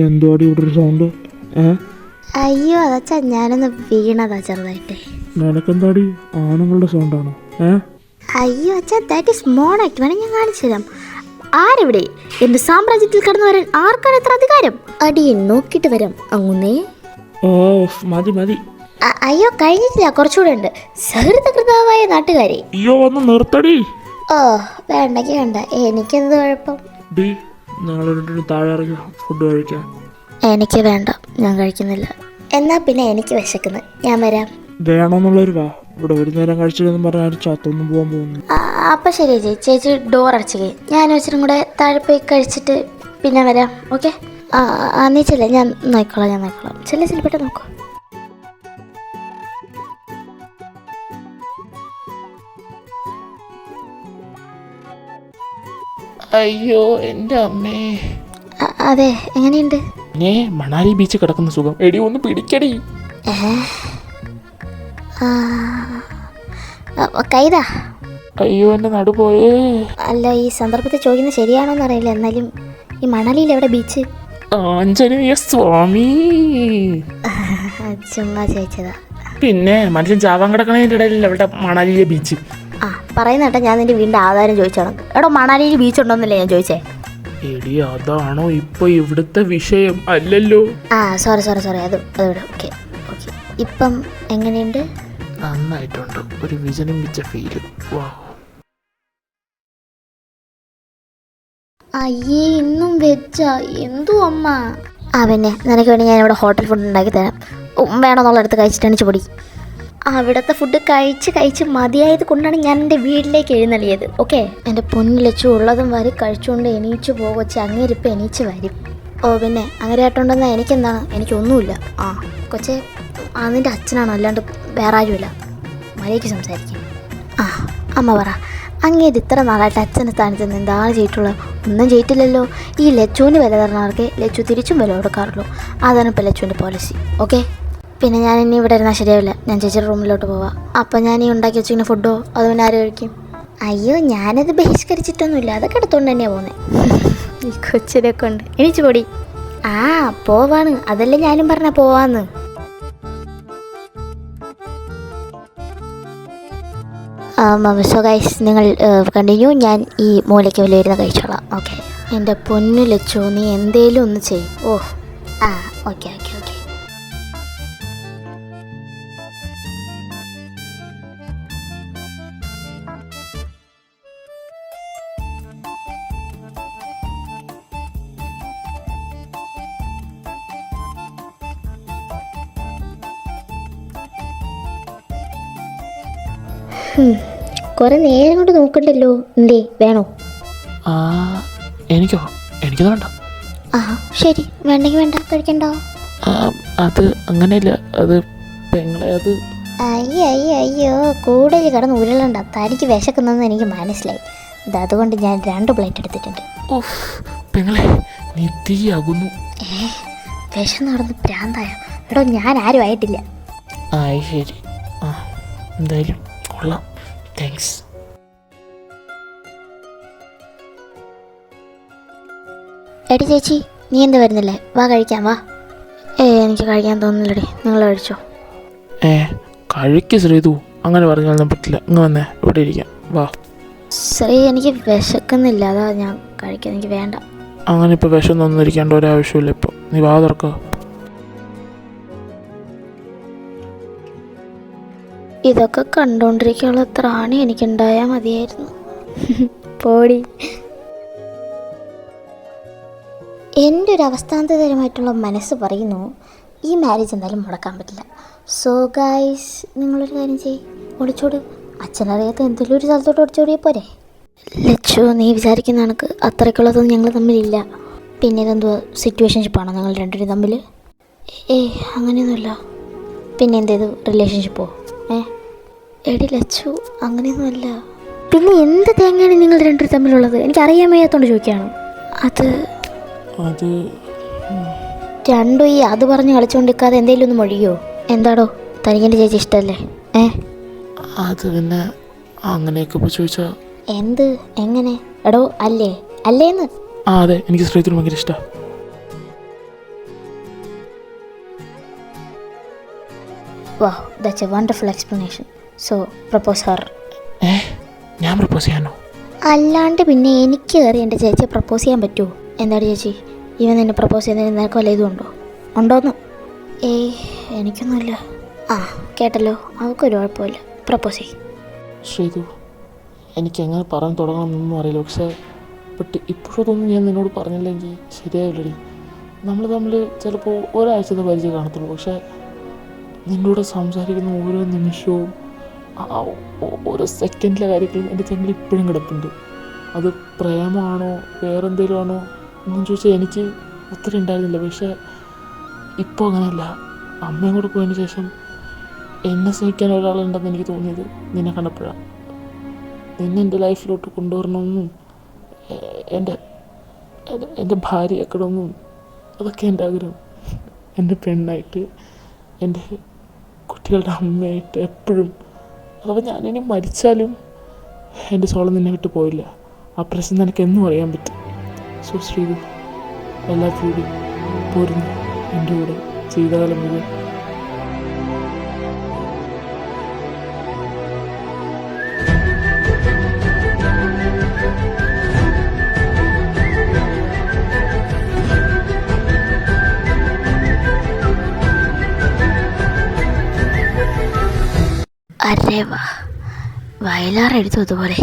എന്തോടി ഇവിടെ ഒരു സൗണ്ട്? അയ്യോ അതച്ചാ ഞാനൊന്ന് വീണതാ ചെറുതായിട്ട്. നിനക്കെന്താടി ആണുങ്ങളുടെ സൗണ്ടാണോ? അയ്യോ അച്ഛാ ദാറ്റ് ഈസ് മോണാക്ട്. വേണം ഞാൻ കാണിച്ചു തരാം. ആരിവിടെ എന്റെ സാമ്രാജ്യത്തിൽ കടന്നു വരാൻ ആർക്കാണ് എത്ര അധികാരം? അടിയെ നോക്കിട്ട് വരാം അങ്ങുന്നേ. ഓ മതി മതി. അയ്യോ കഴിഞ്ഞിട്ടില്ല, കുറച്ചുകൂടെ ഉണ്ട്. സഹൃദകൃതാവായ നാട്ടുകാരെ. അയ്യോ ഒന്ന് നിർത്തടി. ഓ വേണ്ടെങ്കി വേണ്ട, എനിക്കെന്ത് കുഴപ്പം. താഴെ ഇറങ്ങി ഫുഡ് കഴിക്കാം. എനിക്ക് വേണ്ട, ഞാൻ കഴിക്കുന്നില്ല. എന്നാ പിന്നെ എനിക്ക് വിശക്കുന്നു, ഞാൻ വരാം. വേണമെന്നുള്ളൊരു വാ. ഇവിടെ ഒരു നേരം കഴിച്ചില്ലെന്ന് പറഞ്ഞാൽ ചത്തൊന്നും പോകാൻ പോകുന്നു. അപ്പം ശരി ചേച്ചി ഡോർ അടച്ചേ. ഞാൻ വെച്ചിട്ടും കൂടെ താഴെ പോയി കഴിച്ചിട്ട് പിന്നെ വരാം. ഓക്കെ? നീ ചെല്ലേ, ഞാൻ നോക്കിക്കോളാം. ചെല്ലേ പെട്ടെന്ന് നോക്കൂ. അയ്യോ എൻ്റെ അമ്മേ. അതെ, എങ്ങനെയുണ്ട്? മണാലി ബീച്ച് കിടക്കുന്ന സുഖം. എടി ഒന്ന് പിടിക്കടി. കൈതാ. അയ്യോ എൻ്റെ നടു പോയേ. അല്ല, ഈ സന്ദർഭത്തിൽ ചോദിക്കുന്നത് ശരിയാണോന്ന് അറിയില്ല, എന്നാലും ഈ മണാലിയിൽ എവിടെ ബീച്ച്? ആഞ്ജനേയ സ്വാമി. ചുമ്മാ ചോദിച്ചതാ. പിന്നെ മനുഷ്യൻ ചാവാൻ കിടക്കണതിൻ്റെ ഇടയിലല്ലേ അവിടെ മണാലിയിലെ ബീച്ച്. പറയുന്ന കേട്ടാ ഞാൻ നിന്റെ വീടിൻ്റെ ആധാരം ചോദിച്ചാണ്. എടോ മണാലിയിൽ ബീച്ച് ഉണ്ടോന്നല്ലേ ഞാൻ ചോദിച്ചേ. എടി അതാണോ ഇപ്പൊ ഇവിടുത്തെ വിഷയം? അല്ലല്ലോ. സോറി അത് ഇവിടെ. ഓക്കെ ഇപ്പം എങ്ങനെയുണ്ട്? നന്നായിട്ടുണ്ട്. ഒരു വിജനിപ്പിച്ച ഫീല്. വാ. അയ്യേ ഇന്നും വെച്ചാ എന്തു അമ്മ. പിന്നെ നിനക്ക് വേണ്ടി ഞാൻ ഇവിടെ ഹോട്ടൽ ഫുഡ് ഉണ്ടാക്കി തരാം. വേണമെന്നുള്ളടത്ത് കഴിച്ചിട്ട് എണിച്ച് പൊടി. അവിടുത്തെ ഫുഡ് കഴിച്ച് മതിയായത് കൊണ്ടാണ് ഞാൻ എൻ്റെ വീട്ടിലേക്ക് എഴുന്നള്ളിയത്. ഓക്കെ? എൻ്റെ പൊന്നിലച്ചു ഉള്ളതും വരി കഴിച്ചുകൊണ്ട് എണീച്ച് പോകച്ച്. അങ്ങേരിപ്പം എണീച്ച് വരും. പിന്നെ അങ്ങനെ ആയിട്ടുണ്ടെന്നാൽ എനിക്കെന്താണ്? എനിക്കൊന്നുമില്ല. കൊച്ചെ നിൻ്റെ അച്ഛനാണോ, അല്ലാണ്ട് വേറെ ആരുമില്ല. മര്യാദയ്ക്ക് സംസാരിക്കും. അമ്മ പറ, അങ്ങേത് ഇത്ര നാളായിട്ട് അച്ഛൻ്റെ സ്ഥാനത്ത് നിന്ന് എന്താണ് ചെയ്തിട്ടുള്ളത്? ഒന്നും ചെയ്തിട്ടില്ലല്ലോ. ഈ ലച്ചുവിന് വില തരണവർക്ക് ലച്ചു തിരിച്ചും വില കൊടുക്കാറുള്ളൂ. അതാണ് ഇപ്പോൾ ലച്ചുവിൻ്റെ പോളിസി. ഓക്കെ? പിന്നെ ഞാൻ ഇനി ഇവിടെ ഇരുന്നാൽ ശരിയാവില്ല. ഞാൻ ചേച്ചിയുടെ റൂമിലോട്ട് പോവാം. അപ്പം ഞാൻ ഈ ഉണ്ടാക്കി വെച്ചിങ്ങനെ ഫുഡോ അത് പിന്നെ ആര് കഴിക്കും? അയ്യോ ഞാനത് ബഹിഷ്കരിച്ചിട്ടൊന്നുമില്ല, അതൊക്കെ എടുത്തുകൊണ്ട് തന്നെയാണ് പോകുന്നത്. ഈ കൊച്ചിനൊക്കെ ഉണ്ട്. എണീച്ച് പൊടി. പോവാണ്, അതല്ലേ ഞാനും പറഞ്ഞ പോവാന്ന്. സോ ഗൈസ്, നിങ്ങൾ കണ്ടിന്യൂ. ഞാൻ ഈ മൂലയ്ക്ക് വലിയ ഇരുന്ന് കഴിച്ചോളാം. ഓക്കെ? എൻ്റെ പൊന്നു ലച്ചു, നീ എന്തേലും ഒന്ന് ചെയ്യും. ഓക്കെ. കുറെ നേരം കൊണ്ട് നോക്കണ്ടല്ലോ. എന്തേ വേണോ? എനിക്കോ? എനിക്കത് വേണ്ട. ശരി, വേണ്ടെങ്കിൽ വേണ്ട, കഴിക്കണ്ടോ? അത് അങ്ങനെയല്ല, അത് പെങ്ങളെ അത്. അയ്യോ കൂടുതൽ കിടന്ന് ഉരുളണ്ട. തനിക്ക് വിശക്കുന്നതെന്ന് എനിക്ക് മനസ്സിലായി. അതുകൊണ്ട് ഞാൻ 2 പ്ലേറ്റ് എടുത്തിട്ടുണ്ട്. പെങ്ങളെ നീ തീയാകുന്നു. വിശന്ന് നടന്ന് പ്രാന്തായ. എടോ ഞാൻ ആരും ആയിട്ടില്ല. ശരി, എന്തായാലും കൊള്ളാം. താങ്ക്സ്. എടി ചേച്ചി, നീ എന്താ വരുന്നില്ലേ? വാ കഴിക്കാം, വാ. എനിക്ക് കഴിക്കാൻ തോന്നുന്നില്ലടി, നിങ്ങൾ കഴിച്ചോ. കഴിക്ക് ശ്രീതു, അങ്ങനെ പറഞ്ഞാലൊന്നും പറ്റില്ല. ഇങ്ങ് വന്നേ, ഇവിടെ ഇരിക്കാം, വാ. ശ്രീ, എനിക്ക് വിശക്കുന്നില്ല, അതാ ഞാൻ കഴിക്കാൻ. എനിക്ക് വേണ്ട. അങ്ങനെ ഇപ്പോൾ വിശന്നൊന്നും ഇരിക്കേണ്ട ഒരാവശ്യമില്ല. ഇപ്പോൾ നീ വാ തുറക്കുക. ഇതൊക്കെ കണ്ടുകൊണ്ടിരിക്കാനുള്ള ത്രാണി എനിക്കുണ്ടായാൽ മതിയായിരുന്നു. പോടി. എൻ്റെ ഒരു അവസ്ഥാന്തരമായിട്ടുള്ള മനസ്സ് പറയുന്നു, ഈ മാരേജ് എന്തായാലും മുടക്കാൻ പറ്റില്ല. സോ ഗൈസ്, നിങ്ങളൊരു കാര്യം ചെയ്യ്, ഒളിച്ചോട്. അച്ഛനറിയാത്ത എന്തെങ്കിലും ഒരു സ്ഥലത്തോട്ട് ഒളിച്ചോടിയാൽ പോരെ? ലച്ചു, നീ വിചാരിക്കുന്ന കണക്ക് അത്രയ്ക്കുള്ളതൊന്നും ഞങ്ങൾ തമ്മിലില്ല. പിന്നെ ഇതെന്തുവാ, സിറ്റുവേഷൻഷിപ്പാണോ ഞങ്ങൾ രണ്ടുപേരും തമ്മിൽ? അങ്ങനെയൊന്നുമില്ല. പിന്നെ എന്തേത് റിലേഷൻഷിപ്പോ? എടി ലച്ചു, അങ്ങനെയൊന്നുമല്ല. പിന്നെ എന്ത് തേങ്ങയാണ് നിങ്ങൾ രണ്ടുപേരും തമ്മിലുള്ളത്? എനിക്കറിയാൻ വയ്യാത്തോണ്ട് ചോദിക്കുകയാണ്. അത് രണ്ടും ഈ അത് പറഞ്ഞ് കളിച്ചുകൊണ്ടിരിക്കാതെ എന്തെങ്കിലും ഒന്ന് മൊഴിയോ? എന്താടോ, തനിക്കെൻ്റെ ചേച്ചി ഇഷ്ടമല്ലേ? അത് പിന്നെ അങ്ങനെയൊക്കെ ചോദിച്ചാ എന്ത് എങ്ങനെ? എടോ അല്ലേന്ന്? അതെ, എനിക്ക് ശ്രീധരൻ ഭയങ്കര ഇഷ്ടമാണ്. വാ, that's A wonderful explanation. So propose Har. ഞാൻ പ്രപ്പോസ് ചെയ്യാനോ? അല്ലാണ്ട് പിന്നെ എനിക്ക് കയറി എൻ്റെ ചേച്ചിയെ പ്രപ്പോസ് ചെയ്യാൻ പറ്റുമോ? എന്താണ് ചേച്ചി, ഇവൻ നിന്നെ പ്രപ്പോസ് ചെയ്യുന്നതിന് നിനക്ക് വല്ല ഇതും ഉണ്ടോന്ന്? എനിക്കൊന്നുമില്ല. കേട്ടല്ലോ, അവൾക്കൊരു കുഴപ്പമില്ല. പ്രപ്പോസ് ചെയ്യും. ശ്രീതു, എനിക്ക് എങ്ങനെ പറയാൻ തുടങ്ങണമെന്നൊന്നും അറിയില്ല. ബട്ട് ഇപ്പോഴതൊന്നും ഞാൻ നിന്നോട് പറഞ്ഞില്ലെങ്കിൽ ശരിയാവില്ലടി. നമ്മൾ തമ്മിൽ ചിലപ്പോൾ ഒരാഴ്ചത്തെ പരിചയം കാണത്തുള്ളൂ. പക്ഷേ നിന്നോട് സംസാരിക്കുന്ന ഓരോ നിമിഷവും ഓരോ സെക്കൻഡിലെ കാര്യങ്ങളും എൻ്റെ ചെങ്കിൽ ഇപ്പോഴും കിടപ്പുണ്ട്. അത് പ്രേമമാണോ വേറെന്തെങ്കിലും ആണോ എന്നും ചോദിച്ചാൽ എനിക്ക് ഒത്തിരി ഉണ്ടായിരുന്നില്ല. പക്ഷേ ഇപ്പോൾ അങ്ങനെയല്ല. അമ്മയും കൂടെ പോയതിന് ശേഷം എന്നെ സ്നേഹിക്കാൻ ഒരാളുണ്ടെന്ന് എനിക്ക് തോന്നിയത് നിന്നെ കണ്ടപ്പോഴാണ്. നിന്നെ എൻ്റെ ലൈഫിലോട്ട് കൊണ്ടുവരണമെന്നും എൻ്റെ ഭാര്യയാക്കണമെന്നും അതൊക്കെ എൻ്റെ ആഗ്രഹം. എൻ്റെ പെണ്ണായിട്ട്, എൻ്റെ കുട്ടികളുടെ അമ്മയായിട്ട് എപ്പോഴും. അഥവാ ഞാനിനി മരിച്ചാലും എൻ്റെ സോളം നിന്നെ വിട്ട് പോയില്ല. ആ പ്രശ്നം നിനക്ക് എന്നും അറിയാൻ പറ്റും. സോ ശ്രീതു, എല്ലാവരും പോരുന്നു എൻ്റെ കൂടെ ജീവിതകാലം മുഴുവൻ. അരേ വാ, വയലാർ എഴുതും അതുപോലെ.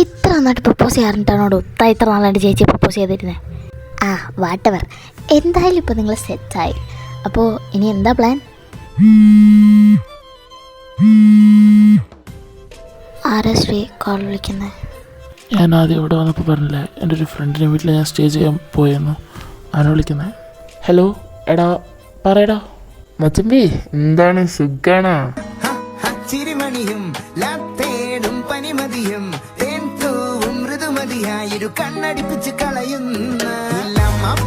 ഇത്ര നന്നായിട്ട് പ്രപ്പോസ് ചെയ്യാറുണ്ടാണോടോ ഇത്ര നാളായിട്ട് ചേച്ചി പ്രപ്പോസ് ചെയ്തിരുന്നത്. വാട്ടവർ, എന്തായാലും ഇപ്പോൾ നിങ്ങൾ സെറ്റായി. അപ്പോൾ ഇനി എന്താ പ്ലാൻ? ആരാ ശ്രീ കോൾ വിളിക്കുന്നത്? ഞാൻ ആദ്യം ഇവിടെ വന്നപ്പോൾ പറഞ്ഞില്ലേ, എൻ്റെ ഒരു ഫ്രണ്ടിൻ്റെ വീട്ടിൽ ഞാൻ സ്റ്റേ ചെയ്യാൻ പോയെന്നു. ആരാ വിളിക്കുന്നത്? ഹലോ, എടാ പറയടാ. മച്ചമ്പി, എന്താണ് സുഖാണോ? ചിരിമണിയും ലാത്തേടും പനിമതിയും തേൻ തൂവും മൃദുമതിയായൊരു കണ്ണടിപ്പിച്ച് കളയുന്ന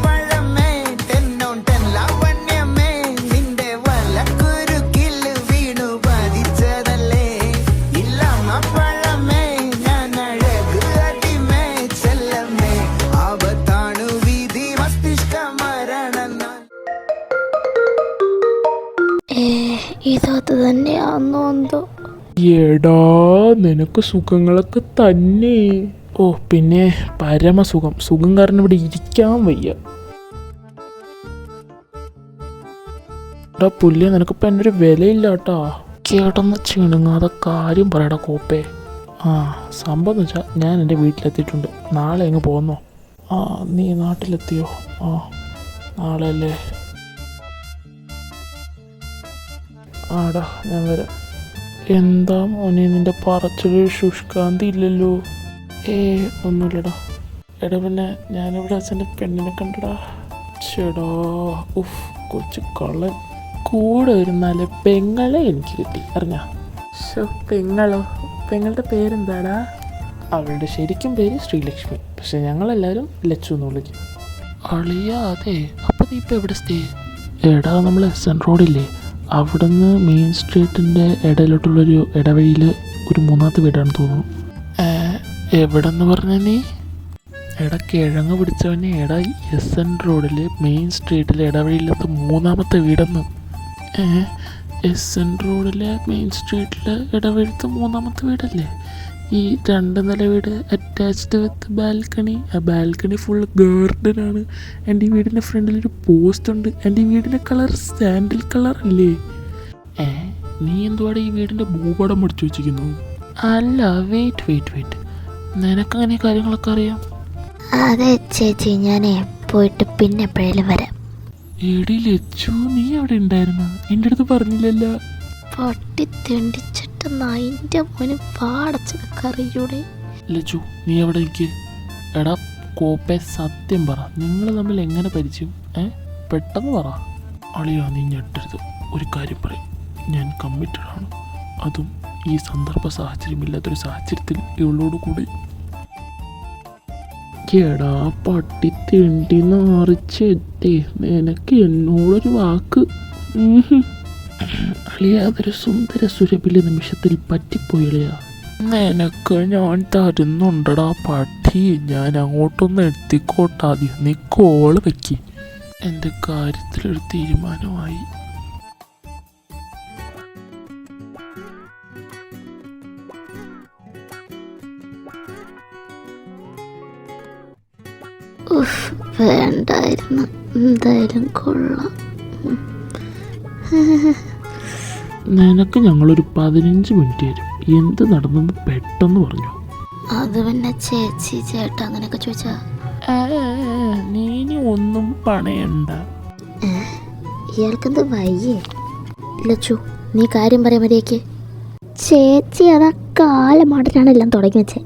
പഴമേ തെന്നോൻ തെല്ലാവണ്യമേ നിന്റെ വലക്കുരുക്കിൽ വീണു പതിച്ചതല്ലേ. ഇല്ലമ്മ പഴമേ ഞാൻ അഴക് അടിമേ ചെല്ലമ്മേ ആപത്താണു വിധി മസ്തിഷ്ക മരണം. ഇതത് തന്നെയാണെന്നോ എന്തോ. എടാ, നിനക്ക് സുഖങ്ങളൊക്കെ തന്നെ. ഓ പിന്നെ പരമസുഖം. സുഖം കാരണം ഇവിടെ ഇരിക്കാൻ വയ്യ. എടാ പുല്ല്, നിനക്കിപ്പോൾ എൻ്റെ ഒരു വിലയില്ല കേട്ടാ. കേട്ടൊന്ന് ചിണുങ്ങാതെ കാര്യം പറയടാ കോപ്പേ. സംഭവം എന്ന് വെച്ചാൽ ഞാൻ എൻ്റെ വീട്ടിലെത്തിയിട്ടുണ്ട്. നാളെ അങ്ങ് പോന്നോ? നീ നാട്ടിലെത്തിയോ? നാളെ അല്ലേ? ആടാ, ഞാൻ വരാം. എന്താ മോനെ നിൻ്റെ പറച്ചൊരു ശുഷ്കാന്തി ഇല്ലല്ലോ? ഒന്നുമില്ലടാ. എടാ പിന്നെ ഞാനിവിടെ അച്ഛൻ്റെ പെണ്ണിനെ കണ്ടടാ. ചേടാ, ഉഫ്, കൊച്ചു കള്ളൻ. കൂടെ ഒരു നല്ല പെങ്ങളെ എനിക്ക് കിട്ടി, അറിഞ്ഞാ? പെങ്ങളോ? പെങ്ങളുടെ പേരെന്താടാ? അവളുടെ ശരിക്കും പേര് ശ്രീലക്ഷ്മി. പക്ഷെ ഞങ്ങളെല്ലാവരും ലച്ചു എന്ന് വിളിക്കും. അളിയാ, അതെ. അപ്പം നീ ഇപ്പം എവിടെ സ്റ്റേ? എടാ, നമ്മൾ SN റോഡില്ലേ, അവിടുന്ന് മെയിൻ സ്ട്രീറ്റിൻ്റെ ഇടയിലോട്ടുള്ളൊരു ഇടവഴിയിൽ ഒരു 3ാമത്തെ വീടാണ് തോന്നുന്നു. എവിടെ നിന്ന് പറഞ്ഞാൽ നീ? എടാ കിഴങ്ങ് പിടിച്ചവനെ. എടാ SN റോഡിൽ മെയിൻ സ്ട്രീറ്റിലെ ഇടവഴിയിലത്തെ 3ാമത്തെ വീടെന്ന്. SN റോഡിലെ മെയിൻ സ്ട്രീറ്റിലെ ഇടവഴിത്തെ 3ാമത്തെ വീടല്ലേ? ഈ 2 നില വീട് അറ്റാച്ച്ഡ് വിത്ത് ബാൽക്കണി. ആ ബാൽക്കണി ഫുൾ ഗാർഡനാണ്. എൻ്റെ ഈ വീടിൻ്റെ ഫ്രണ്ടിലൊരു പോസ്റ്റ് ഉണ്ട്. എൻ്റെ ഈ വീടിൻ്റെ കളർ സാൻഡിൽ കളർ അല്ലേ? നീ എന്തുവാടെ ഈ വീടിൻ്റെ ഭൂപടം പിടിച്ചു വെച്ചിരിക്കുന്നു? അല്ല, വെയിറ്റ്, നിനക്കങ്ങനെ കാര്യങ്ങളൊക്കെ അറിയാം? അതെ ചേച്ചി, ഞാനേ പോയിട്ട് പിന്നെ എപ്പോഴേലും വരാം. എടി ലച്ചു, നീ അവിടെ ഉണ്ടായിരുന്നു? എൻ്റെ അടുത്ത് പറഞ്ഞില്ലല്ലോ. പൊട്ടി തെണ്ടിച്ചിട്ട് നായിൻ്റെ മോന് പാടച്ചതൊക്കെ അറിയൂടെ. ലച്ചു, നീ എവിടെ നിൽക്ക്? എടാ കോപ്പെ, സത്യം പറ, നിങ്ങൾ തമ്മിൽ എങ്ങനെ പരിചയം? പെട്ടെന്ന് പറ. അളിയാ, നീ ഞെട്ടരുത്. ഒരു കാര്യം പറയും, ഞാൻ കമ്മിറ്റഡ് ആണ്. അതും ഈ സന്ദർഭ സാഹചര്യമില്ലാത്തൊരു സാഹചര്യത്തിൽ ഇവളോട് കൂടി. എടാ പട്ടി തിണ്ടി നാറിച്ചെത്തി, നിനക്ക് എന്നോടൊരു വാക്ക്. അളിയാ, അതൊരു സുന്ദര സുരഭില നിമിഷത്തിൽ പറ്റിപ്പോയിളിയാ. നിനക്ക് ഞാൻ തരുന്നുണ്ടടാ പട്ടി. ഞാൻ അങ്ങോട്ടൊന്ന് എത്തിക്കോട്ടാദ്യം. നീ കോള് വെക്ക്. എൻ്റെ കാര്യത്തിലൊരു തീരുമാനമായി. ഉഫ്, വേണ്ടായിരുന്നു. എന്തായാലും കൊള്ളാം. നിനക്ക് ഞങ്ങളൊരു 15 മിനിറ്റ് തരും. എന്ത് നടന്നെന്ന് പെട്ടെന്ന് പറഞ്ഞു. അത് പിന്നെ ചേച്ചി ചേട്ടാ അങ്ങനെയൊക്കെ ചോദിച്ചാ നീ ഇനി ഒന്നും പണയണ്ട. ഇയാൾക്കെന്ത് വയ്യേ? ലച്ചു, നീ കാര്യം പറയാൻ മതിയേക്ക്. ചേച്ചി അതാ കാലമാട്ടിലാണ് എല്ലാം തുടങ്ങി വെച്ചേ.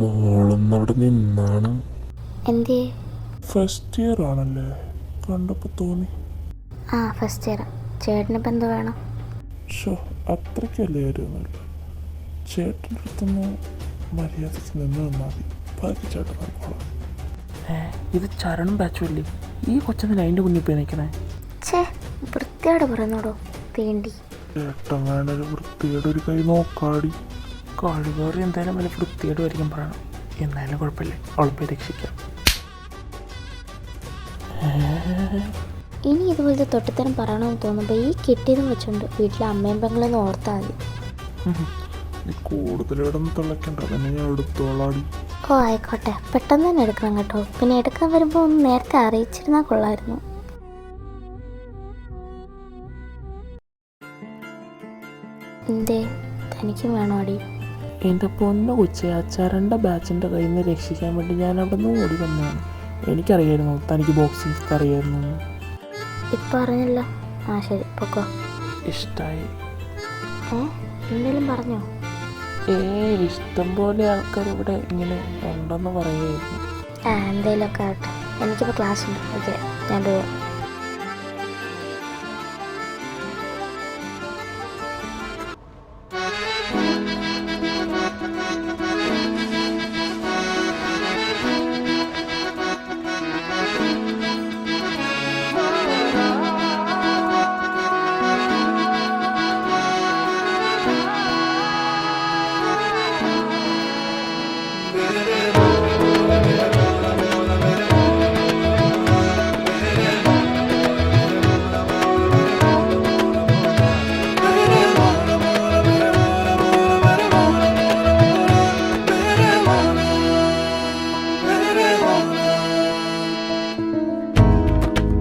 മോളൊന്നവിടെ നിന്നാണ്. എന്തേ? ഫസ്റ്റ് ഇയർ ആണല്ലേ, കണ്ടപ്പോൾ തോന്നി. ആ, ഫസ്റ്റ് ഇയർ. ചേട്ടനിപ്പോൾ എന്തോ വേണം? ഷോ, അത്രയ്ക്കല്ലേ ആയിരുന്നല്ലോ. ചേട്ടൻ്റെ അടുത്തൊന്ന് മര്യാദയ്ക്ക് നിന്ന് തന്നാൽ മതി. ബാക്കി ചേട്ടൻ നോക്കോളാം. ഇത് ചരണം ബാച്ചുമല്ലേ? ഈ കൊച്ചെന്തിനാ അതിൻ്റെ കുഞ്ഞിൽ പോയി നിൽക്കണേ? ഛേ, വൃത്തിയോടെ പറയുന്നോടോ തേണ്ടി. ചേട്ടൻ വേണൊരു വൃത്തിയുടെ ഒരു കൈ നോക്കാടി. കഴിവേറി എന്തായാലും വല്ല വൃത്തിയോട് വരിക്കാൻ പറയണം. എന്നാലും കുഴപ്പമില്ല, അവളെ പോയി രക്ഷിക്കാം. ഇനി ഇതുപോലത്തെ തൊട്ടിത്തരം പറയണമെന്ന് തോന്നുമ്പോൾ ഈ കിട്ടിയതും വെച്ചുകൊണ്ട് വീട്ടിലെ അമ്മയും പെങ്ങളെന്ന് ഓർത്താൽ മതി. നീ കൂടുതൽ ഇടന്ന് തിളക്കണ്ട, തന്നെ ഞാൻ എടുത്തോളാടി. ഓ ആയിക്കോട്ടെ, പെട്ടെന്ന് തന്നെ എടുക്കണം കേട്ടോ. പിന്നെ എടുക്കാൻ വരുമ്പോൾ ഒന്ന് നേരത്തെ അറിയിച്ചിരുന്നാൽ കൊള്ളായിരുന്നു. എന്തേ, തനിക്കും വേണോ അടി? എൻ്റെ പൊന്നു കൊച്ചെ, ആ ചരണ്ട ബാച്ചിൻ്റെ കയ്യിൽ നിന്ന് രക്ഷിക്കാൻ വേണ്ടി ഞാൻ അവിടെ നിന്ന് ഓടി വന്നതാണ്. എനിക്കറിയായിരുന്നു തനിക്ക് ബോക്സിംഗ് അറിയായിരുന്നു. ഇപ്പം അറിഞ്ഞല്ലോ. ആ ശരി, പൊക്കോ. ഇഷ്ടമായി? എന്തെങ്കിലും പറഞ്ഞോ? ഇഷ്ടം പോലെ ആൾക്കാർ ഇവിടെ ഇങ്ങനെ ഉണ്ടെന്ന് പറയുമായിരുന്നു. എന്തെങ്കിലുമൊക്കെ ആവട്ടെ, എനിക്കിപ്പോൾ ക്ലാസ് ഉണ്ട്. ഓക്കെ, ഞാൻ പോവാം.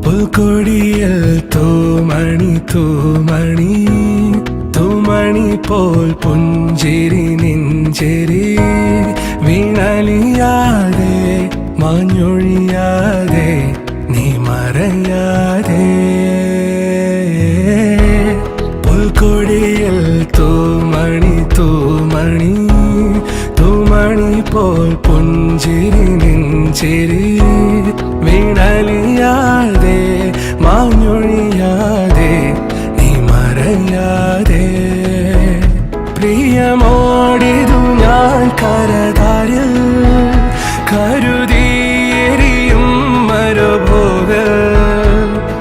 പുൽക്കൊടിയിൽ തൂമണി തൂമണി തൂമണി പോൽ പുഞ്ചിരി നെഞ്ചിരി വീണലിയാതെ മാഞ്ഞൊഴിയാതെ നീ മറയാതെ. പുൽക്കൊടിയിൽ തൂമണി തൂമണി തൂമണി പോൽ പുഞ്ചിരി നെഞ്ചിരി വീണലിയാതെ മാഞ്ഞൊഴിയാതെ നീ മറയാതെ. പ്രിയമോടിതു ഞാൻ കരതാരിൽ കരുതിയെരിയും മരുഭോഗ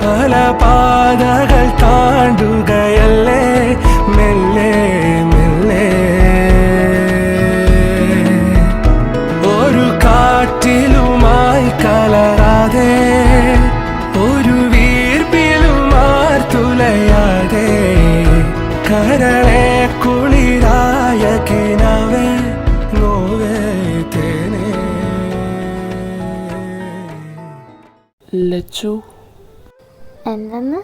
പല പാതകൾ താണ്ടുകയല്ലേ മെല്ലെ മെല്ലെ. ഒരു കാറ്റിലുമായി കലരാതെ ഒരു വീർപ്പിലുമാർ തുലയാതെ കരളെ കുളിരായ കിനാവേ നോവേ തേനേ. ലച്ചു എന്തെന്ന്?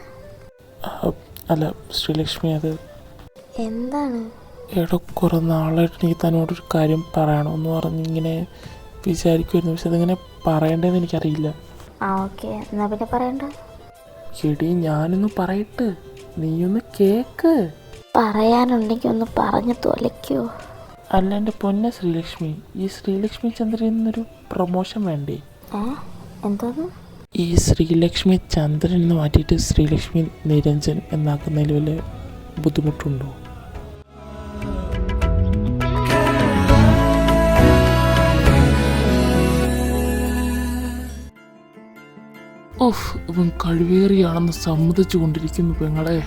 അല്ല ശ്രീലക്ഷ്മി, അത് എന്താണ്? എടോ കുറേ നാളായിട്ട് എനിക്ക് തന്നോടൊരു കാര്യം പറയണമെന്ന് പറഞ്ഞിങ്ങനെ വിചാരിക്കുമായിരുന്നു. പക്ഷെ അതിങ്ങനെ പറയണ്ടതെന്ന് എനിക്കറിയില്ല. ഓക്കെ, എന്നാ പിന്നെ പറയണ്ട. എടി ഞാനൊന്ന് പറയട്ടെ, നീയൊന്ന് കേക്ക്. പറയാനുണ്ടെങ്കിൽ ഒന്ന് പറഞ്ഞു തൊലയ്ക്കോ? അല്ല എൻ്റെ പൊന്ന ശ്രീലക്ഷ്മി, ഈ ശ്രീലക്ഷ്മി ചന്ദ്രൻ എന്നൊരു പ്രൊമോഷൻ വേണ്ടേ? എന്തോന്ന്? ഈ ശ്രീലക്ഷ്മി ചന്ദ്രൻ എന്ന് മാറ്റിയിട്ട് ശ്രീലക്ഷ്മി നിരഞ്ജൻ എന്നാക്കുന്നതിൽ വല്ല ബുദ്ധിമുട്ടുണ്ടോ? ഓഫ്, ഇവൻ കഴിവേറിയാണെന്ന് സമ്മതിച്ചു കൊണ്ടിരിക്കുന്നു പെങ്ങളെ.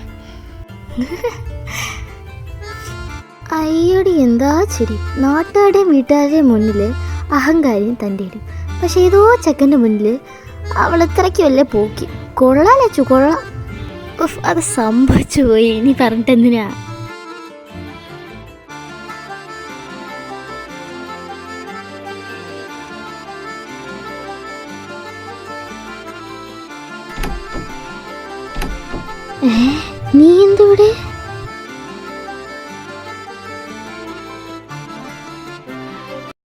അയ്യോടി എന്താ ശരി, നാട്ടുകാരുടെയും വീട്ടുകാരുടെയും മുന്നിൽ അഹങ്കാരിയും തൻ്റെ ഇടും. പക്ഷെ ഏതോ ചെക്കൻ്റെ മുന്നിൽ അവൾ ഇത്രയ്ക്കുമല്ലേ പോക്കി. കൊള്ളാലച്ചു കൊള്ളാം. ഉഫ്, അത് സംഭവിച്ചു പോയി. ഇനി പറഞ്ഞിട്ട് എന്തിനാ? നീ എന്തിവിടെ?